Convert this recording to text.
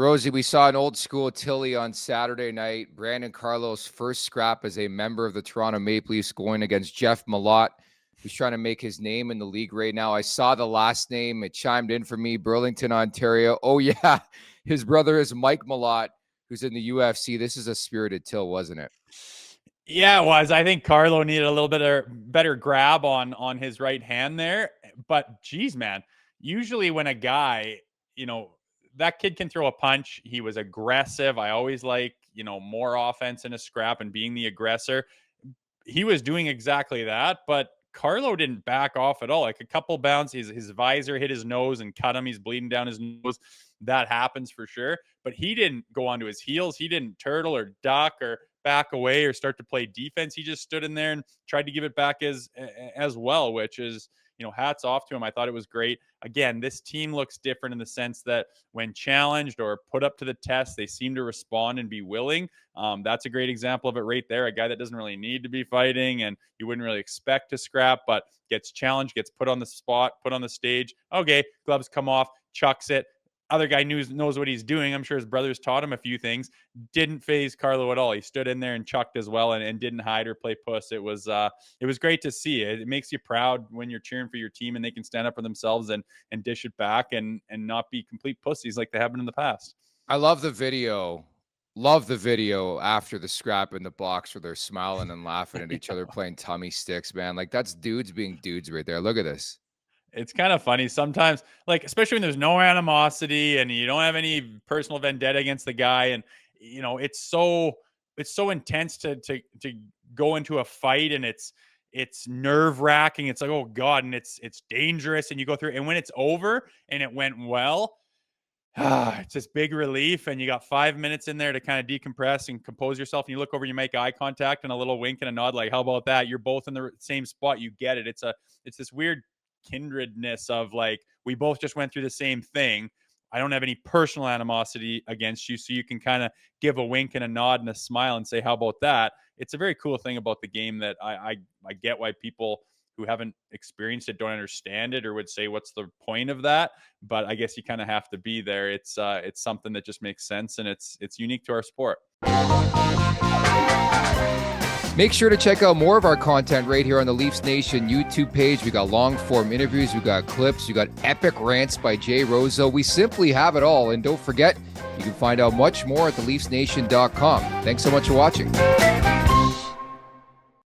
Rosey, we saw an old school Tilly on Saturday night. Brandon Carlo's first scrap as a member of the Toronto Maple Leafs going against Jeff Malott, who's trying to make his name in the league right now. I saw the last name. It chimed in for me, Burlington, Ontario. Oh, yeah. His brother is Mike Malott, who's in the UFC. This is a spirited till, wasn't it? Yeah, it was. I think Carlo needed a little bit of better grab on his right hand there. But geez, man, usually when a guy, that kid can throw a punch. He was aggressive. I always like, more offense in a scrap and being the aggressor. He was doing exactly that, but Carlo didn't back off at all. Like a couple bounces, his visor hit his nose and cut him. He's bleeding down his nose. That happens for sure. But he didn't go onto his heels. He didn't turtle or duck or back away or start to play defense. He just stood in there and tried to give it back as well, which is, hats off to him. I thought it was great. Again, this team looks different in the sense that when challenged or put up to the test, they seem to respond and be willing. That's a great example of it right there. A guy that doesn't really need to be fighting and you wouldn't really expect to scrap, but gets challenged, gets put on the spot, put on the stage. Okay, gloves come off, chucks it. Other guy knows what he's doing. I'm sure his brothers taught him a few things. Didn't phase Carlo at all. He stood in there and chucked as well and didn't hide or play puss. It was great to see. It makes you proud when you're cheering for your team and they can stand up for themselves and dish it back and not be complete pussies like they have been in the past. I love the video. Love the video after the scrap in the box where they're smiling and laughing at each other playing tummy sticks, man. Like that's dudes being dudes right there. Look at this. It's kind of funny sometimes, like, especially when there's no animosity and you don't have any personal vendetta against the guy. And, it's so intense to go into a fight and it's nerve wracking. It's like, oh God. And it's dangerous. And you go through and when it's over and it went well, it's this big relief. And you got 5 minutes in there to kind of decompress and compose yourself. And you look over, you make eye contact and a little wink and a nod. Like, how about that? You're both in the same spot. You get it. It's this weird kindredness of like, we both just went through the same thing. I don't have any personal animosity against you. So you can kind of give a wink and a nod and a smile and say, how about that? It's a very cool thing about the game that I get why people who haven't experienced it don't understand it or would say, what's the point of that? But I guess you kind of have to be there. It's something that just makes sense. And it's unique to our sport. Make sure to check out more of our content right here on the Leafs Nation YouTube page. We got long form interviews, we got clips, we got epic rants by Jay Rosehill. We simply have it all. And don't forget, you can find out much more at theleafsnation.com. Thanks so much for watching.